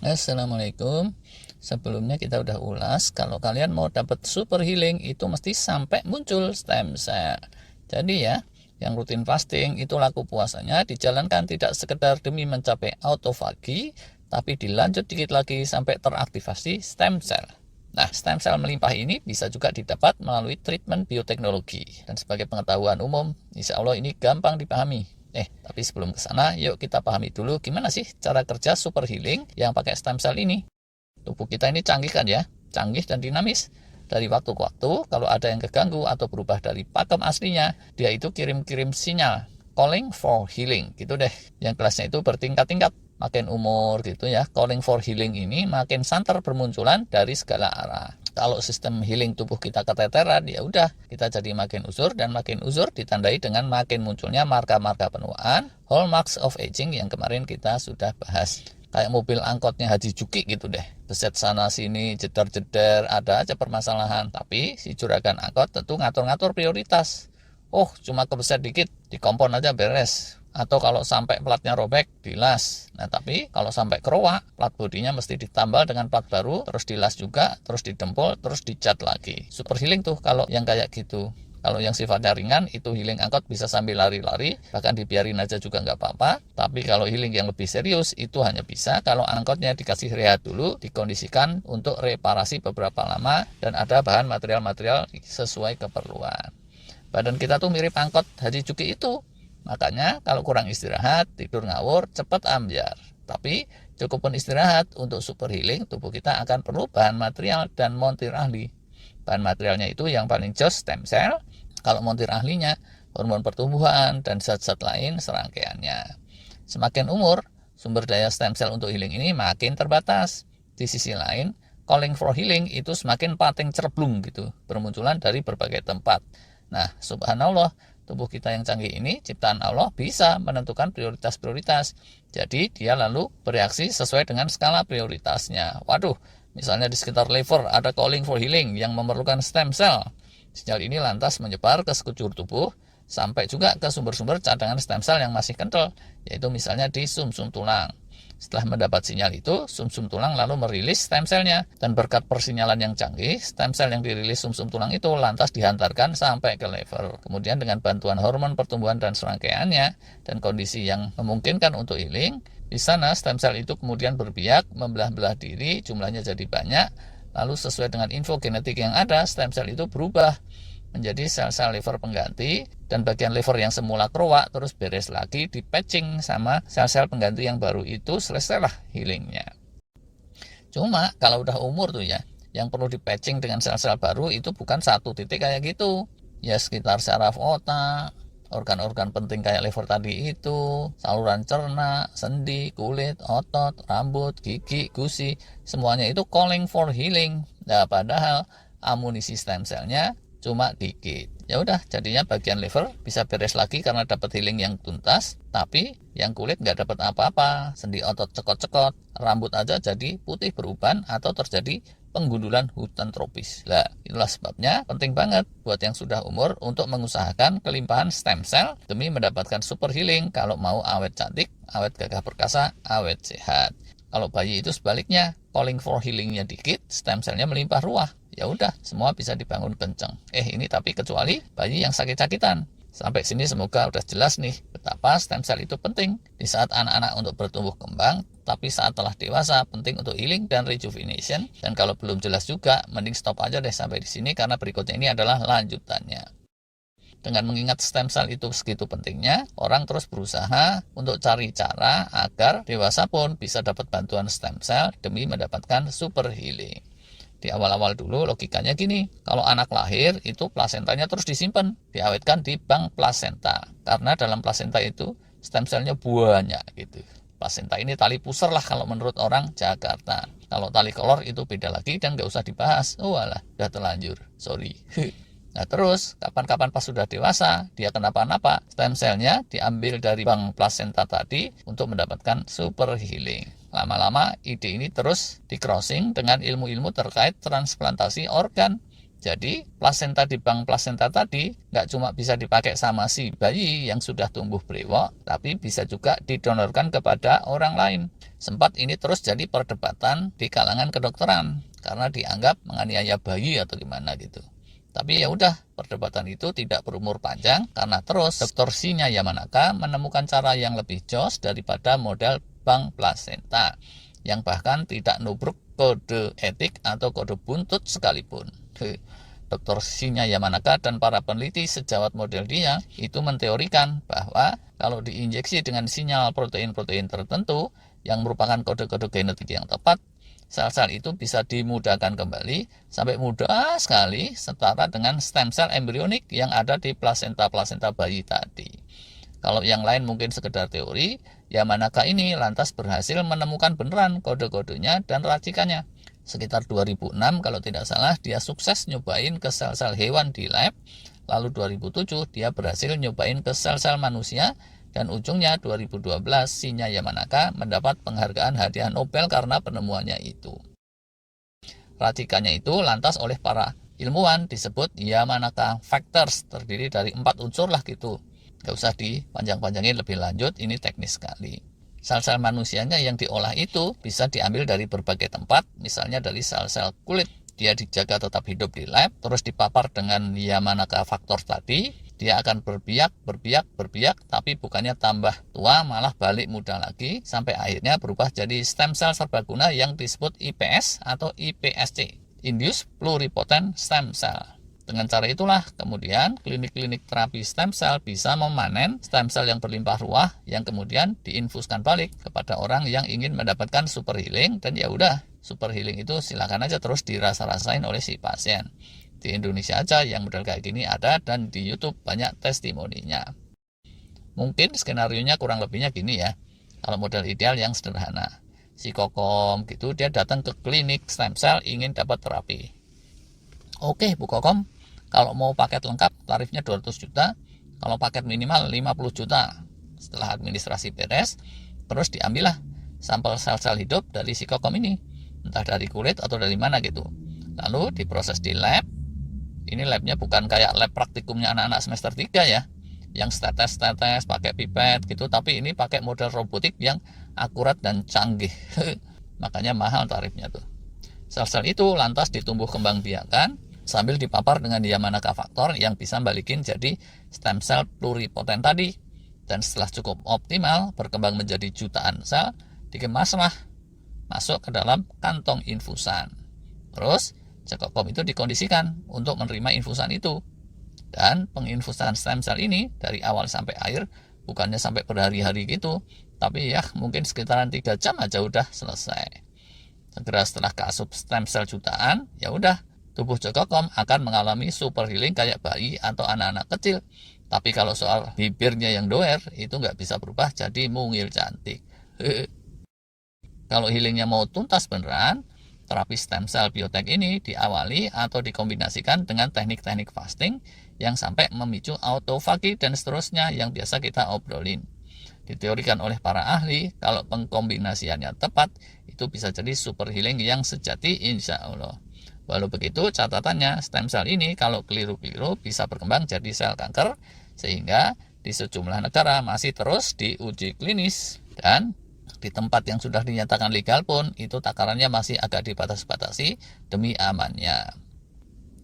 Assalamualaikum. Sebelumnya kita udah ulas, kalau kalian mau dapat super healing itu mesti sampai muncul stem cell. Jadi ya, yang rutin fasting itu laku puasanya dijalankan tidak sekedar demi mencapai autofagi, tapi dilanjut dikit lagi sampai teraktivasi stem cell. Nah, stem cell melimpah ini bisa juga didapat melalui treatment bioteknologi. Dan sebagai pengetahuan umum, insya Allah ini gampang dipahami. Tapi sebelum ke sana, yuk kita pahami dulu gimana sih cara kerja super healing yang pakai stem cell ini. Tubuh kita ini canggih kan ya, canggih dan dinamis. Dari waktu ke waktu, kalau ada yang keganggu atau berubah dari pakem aslinya, dia itu kirim-kirim sinyal, calling for healing, gitu deh. Yang kelasnya itu bertingkat-tingkat, makin umur gitu ya. Calling for healing ini makin santer bermunculan dari segala arah. Kalau sistem healing tubuh kita keteteran, ya udah kita jadi makin uzur, dan makin uzur ditandai dengan makin munculnya marka-marka penuaan, hallmarks of aging yang kemarin kita sudah bahas. Kayak mobil angkotnya Haji Juki gitu deh, beset sana sini, jedar-jedar, ada aja permasalahan. Tapi si juragan angkot tentu ngatur-ngatur prioritas. Oh, cuma kebeset dikit, dikompon aja beres. Atau kalau sampai platnya robek, dilas. Nah, tapi kalau sampai keruak, plat bodinya mesti ditambal dengan plat baru, terus dilas juga, terus didempul, terus dicat lagi. Super healing tuh kalau yang kayak gitu. Kalau yang sifatnya ringan, itu healing angkot bisa sambil lari-lari, bahkan dibiarin aja juga nggak apa-apa. Tapi kalau healing yang lebih serius, itu hanya bisa kalau angkotnya dikasih rehat dulu, dikondisikan untuk reparasi beberapa lama, dan ada bahan material-material sesuai keperluan. Badan kita tuh mirip angkot Haji Juki itu. Makanya kalau kurang istirahat, tidur ngawur, cepat ambyar. Tapi cukup pun istirahat untuk super healing, tubuh kita akan perlu bahan material dan montir ahli. Bahan materialnya itu yang paling jos stem cell, kalau montir ahlinya hormon pertumbuhan dan zat-zat lain serangkaiannya. Semakin umur, sumber daya stem cell untuk healing ini makin terbatas. Di sisi lain, calling for healing itu semakin pating cerblung gitu, bermunculan dari berbagai tempat. Nah, subhanallah, tubuh kita yang canggih ini, ciptaan Allah, bisa menentukan prioritas-prioritas. Jadi, dia lalu bereaksi sesuai dengan skala prioritasnya. Waduh, misalnya di sekitar liver ada calling for healing yang memerlukan stem cell. Sinyal ini lantas menyebar ke sekujur tubuh, sampai juga ke sumber-sumber cadangan stem cell yang masih kental, yaitu misalnya di sumsum tulang. Setelah mendapat sinyal itu, sumsum tulang lalu merilis stem cell-nya, dan berkat persinyalan yang canggih, stem cell yang dirilis sumsum tulang itu lantas dihantarkan sampai ke liver. Kemudian dengan bantuan hormon pertumbuhan dan serangkaiannya, dan kondisi yang memungkinkan untuk healing, di sana stem cell itu kemudian berbiak, membelah-belah diri, jumlahnya jadi banyak, lalu sesuai dengan info genetik yang ada, stem cell itu berubah menjadi sel-sel liver pengganti, dan bagian liver yang semula keruak terus beres lagi, di patching sama sel-sel pengganti yang baru itu, selesailah healingnya. Cuma kalau udah umur tuh ya, yang perlu di patching dengan sel-sel baru itu bukan satu titik kayak gitu, ya sekitar saraf otak, organ-organ penting kayak liver tadi itu, saluran cerna, sendi, kulit, otot, rambut, gigi, gusi, semuanya itu calling for healing. Nah, padahal amunisi stem cell-nya cuma dikit. Ya udah, jadinya bagian liver bisa beres lagi karena dapat healing yang tuntas, tapi yang kulit nggak dapat apa-apa. Sendi otot cekot-cekot, rambut aja jadi putih beruban atau terjadi penggundulan hutan tropis. Lah, itulah sebabnya penting banget buat yang sudah umur untuk mengusahakan kelimpahan stem cell demi mendapatkan super healing kalau mau awet cantik, awet gagah perkasa, awet sehat. Kalau bayi itu sebaliknya, calling for healingnya dikit, stem cell-nya melimpah ruah. Ya udah, semua bisa dibangun kenceng. Ini tapi kecuali bayi yang sakit-sakitan. Sampai sini semoga udah jelas nih betapa stem cell itu penting di saat anak-anak untuk bertumbuh kembang, tapi saat telah dewasa penting untuk healing dan rejuvenation. Dan kalau belum jelas juga, mending stop aja deh sampai di sini, karena berikutnya ini adalah lanjutannya. Dengan mengingat stem cell itu segitu pentingnya, orang terus berusaha untuk cari cara agar dewasa pun bisa dapat bantuan stem cell demi mendapatkan super healing. Di awal-awal dulu logikanya gini, kalau anak lahir itu plasentanya terus disimpan, diawetkan di bank plasenta. Karena dalam plasenta itu stem cellnya banyak gitu. Plasenta ini tali pusar lah kalau menurut orang Jakarta. Kalau tali kolor itu beda lagi dan nggak usah dibahas. Walah, udah terlanjur, sorry. Nah terus, kapan-kapan pas sudah dewasa, dia kenapa-napa, stem cell-nya diambil dari bank plasenta tadi untuk mendapatkan super healing. Lama-lama ide ini terus di-crossing dengan ilmu-ilmu terkait transplantasi organ. Jadi plasenta di bank plasenta tadi nggak cuma bisa dipakai sama si bayi yang sudah tumbuh brewok, tapi bisa juga didonorkan kepada orang lain. Sempat ini terus jadi perdebatan di kalangan kedokteran karena dianggap menganiaya bayi atau gimana gitu. Tapi ya udah, perdebatan itu tidak berumur panjang karena terus Dr. Shinya Yamanaka menemukan cara yang lebih jos daripada model bank plasenta yang bahkan tidak nubruk kode etik atau kode buntut sekalipun. Dr. Shinya Yamanaka dan para peneliti sejawat model dia itu menteorikan bahwa kalau diinjeksi dengan sinyal protein-protein tertentu yang merupakan kode-kode genetik yang tepat, sel-sel itu bisa dimudahkan kembali sampai mudah sekali setara dengan stem cell embrionik yang ada di plasenta-plasenta bayi tadi. Kalau yang lain mungkin sekedar teori, Yamanaka ini lantas berhasil menemukan beneran kode-kodenya dan racikannya. Sekitar 2006 kalau tidak salah dia sukses nyobain ke sel-sel hewan di lab, lalu 2007 dia berhasil nyobain ke sel-sel manusia, dan ujungnya 2012 Shinya Yamanaka mendapat penghargaan hadiah Nobel karena penemuannya itu. Racikannya itu lantas oleh para ilmuwan disebut Yamanaka Factors, terdiri dari 4 unsur lah gitu. Gak usah dipanjang-panjangin lebih lanjut, ini teknis sekali. Sel-sel manusianya yang diolah itu bisa diambil dari berbagai tempat, misalnya dari sel-sel kulit. Dia dijaga tetap hidup di lab, terus dipapar dengan Yamanaka Factors tadi, dia akan berbiak, tapi bukannya tambah tua, malah balik muda lagi, sampai akhirnya berubah jadi stem cell serbaguna yang disebut IPS atau IPSC, Induced Pluripotent Stem Cell. Dengan cara itulah kemudian klinik-klinik terapi stem cell bisa memanen stem cell yang berlimpah ruah yang kemudian diinfuskan balik kepada orang yang ingin mendapatkan super healing, dan ya udah, super healing itu silakan aja terus dirasa-rasain oleh si pasien. Di Indonesia aja yang model kayak gini ada, dan di YouTube banyak testimoninya. Mungkin skenarionya kurang lebihnya gini ya. Kalau model ideal yang sederhana, si Kokom gitu dia datang ke klinik stem cell ingin dapat terapi. Oke Bu Kokom, kalau mau paket lengkap tarifnya 200 juta, kalau paket minimal 50 juta. Setelah administrasi beres, terus diambillah sampel sel-sel hidup dari si Kokom ini, entah dari kulit atau dari mana gitu. Lalu diproses di lab. Ini labnya bukan kayak lab praktikumnya anak-anak semester 3 ya, yang tetes-tetes pakai pipet gitu, tapi ini pakai model robotik yang akurat dan canggih. Makanya mahal tarifnya tuh. Sel-sel itu lantas ditumbuh kembang biakan sambil dipapar dengan Yamanaka Factor yang bisa balikin jadi stem cell pluripotent tadi. Dan setelah cukup optimal berkembang menjadi jutaan sel, dikemaslah masuk ke dalam kantong infusan. Terus Cekokom itu dikondisikan untuk menerima infusan itu. Dan penginfusan stem cell ini dari awal sampai akhir bukannya sampai berhari-hari gitu, tapi ya mungkin sekitaran 3 jam aja udah selesai. Segera setelah keasup stem cell jutaan, ya udah, tubuh Cekokom akan mengalami super healing kayak bayi atau anak-anak kecil. Tapi kalau soal bibirnya yang doer, itu nggak bisa berubah jadi mungil cantik. Kalau healingnya mau tuntas beneran, terapi stem cell biotek ini diawali atau dikombinasikan dengan teknik-teknik fasting yang sampai memicu autofagi dan seterusnya yang biasa kita obrolin. Diteorikan oleh para ahli, kalau pengkombinasiannya tepat, itu bisa jadi super healing yang sejati insya Allah. Walau begitu, catatannya stem cell ini kalau keliru-keliru bisa berkembang jadi sel kanker, sehingga di sejumlah negara masih terus diuji klinis, dan di tempat yang sudah dinyatakan legal pun itu takarannya masih agak dibatas-batasi demi amannya.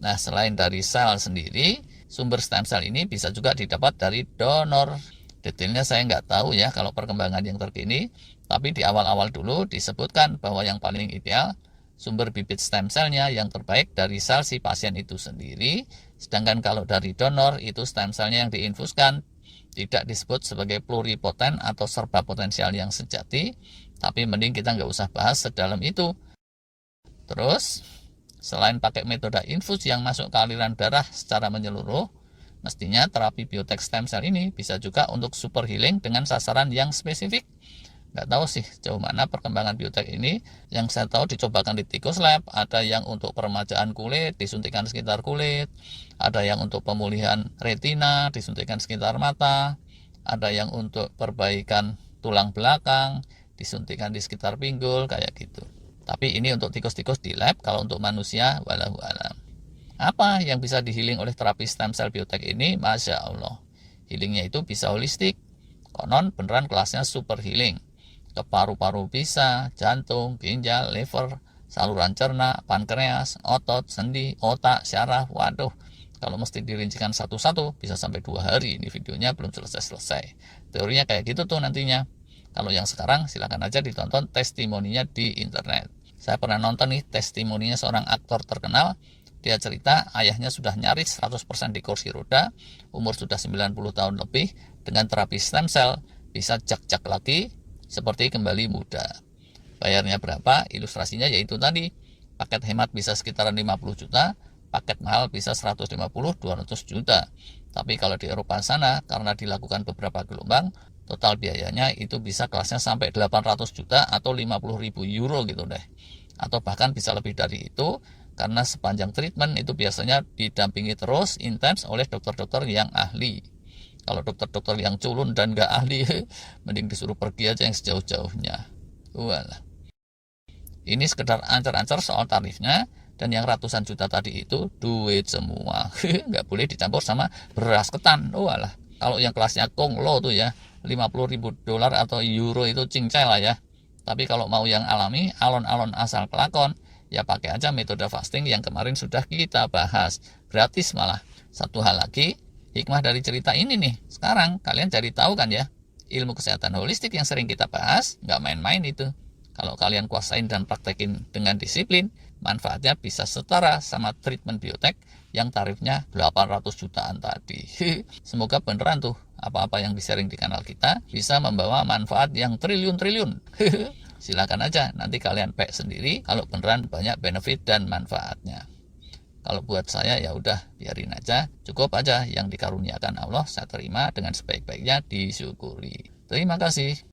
Nah, selain dari sel sendiri, sumber stem cell ini bisa juga didapat dari donor. Detailnya saya nggak tahu ya kalau perkembangan yang terkini, tapi di awal-awal dulu disebutkan bahwa yang paling ideal sumber bibit stem cellnya yang terbaik dari sel si pasien itu sendiri, sedangkan kalau dari donor itu stem cellnya yang diinfuskan tidak disebut sebagai pluripotent atau serba potensial yang sejati, tapi mending kita nggak usah bahas sedalam itu. Terus, selain pakai metode infus yang masuk ke aliran darah secara menyeluruh, mestinya terapi biotek stem cell ini bisa juga untuk super healing dengan sasaran yang spesifik. Nggak tahu sih jauh mana perkembangan biotek ini. Yang saya tahu dicobakan di tikus lab, ada yang untuk peremajaan kulit, disuntikan sekitar kulit, ada yang untuk pemulihan retina, disuntikan sekitar mata, ada yang untuk perbaikan tulang belakang, disuntikan di sekitar pinggul, kayak gitu. Tapi ini untuk tikus-tikus di lab, kalau untuk manusia, walau alam. Apa yang bisa dihealing oleh terapi stem cell biotek ini? Masya Allah. Healingnya itu bisa holistik. Konon beneran kelasnya super healing. Ke paru-paru bisa, jantung, ginjal, liver, saluran cerna, pankreas, otot, sendi, otak, syaraf. Waduh, kalau mesti dirincikan satu-satu bisa sampai 2 hari. Ini videonya belum selesai-selesai. Teorinya kayak gitu tuh nantinya. Kalau yang sekarang silakan aja ditonton testimoninya di internet. Saya pernah nonton nih testimoninya seorang aktor terkenal. Dia cerita ayahnya sudah nyaris 100% di kursi roda, umur sudah 90 tahun lebih, dengan terapi stem cell bisa jak-jak lagi seperti kembali muda. Bayarnya berapa? Ilustrasinya yaitu tadi, paket hemat bisa sekitaran 50 juta, paket mahal bisa 150-200 juta. Tapi kalau di Eropa sana, karena dilakukan beberapa gelombang, total biayanya itu bisa kelasnya sampai 800 juta atau 50.000 euro gitu deh. Atau bahkan bisa lebih dari itu, karena sepanjang treatment itu biasanya didampingi terus intens oleh dokter-dokter yang ahli. Kalau dokter-dokter yang culun dan gak ahli, mending disuruh pergi aja yang sejauh-jauhnya. Walah. Ini sekedar ancar-ancar soal tarifnya, dan yang ratusan juta tadi itu duit semua. Nggak boleh dicampur sama beras ketan. Walah. Kalau yang kelasnya Konglo tuh ya, 50.000 dolar atau euro itu cincai lah ya. Tapi kalau mau yang alami, alon-alon asal kelakon, ya pakai aja metode fasting yang kemarin sudah kita bahas. Gratis malah. Satu hal lagi, hikmah dari cerita ini nih. Sekarang kalian jadi tahu kan ya, ilmu kesehatan holistik yang sering kita bahas, nggak main-main itu. Kalau kalian kuasain dan praktekin dengan disiplin, manfaatnya bisa setara sama treatment biotek yang tarifnya 800 jutaan tadi. Semoga beneran tuh apa-apa yang di-sharing di kanal kita bisa membawa manfaat yang triliun-triliun. Silakan aja nanti kalian pack sendiri kalau beneran banyak benefit dan manfaatnya. Kalau buat saya ya udah biarin aja, cukup aja yang dikaruniakan Allah saya terima dengan sebaik-baiknya, disyukuri. Terima kasih.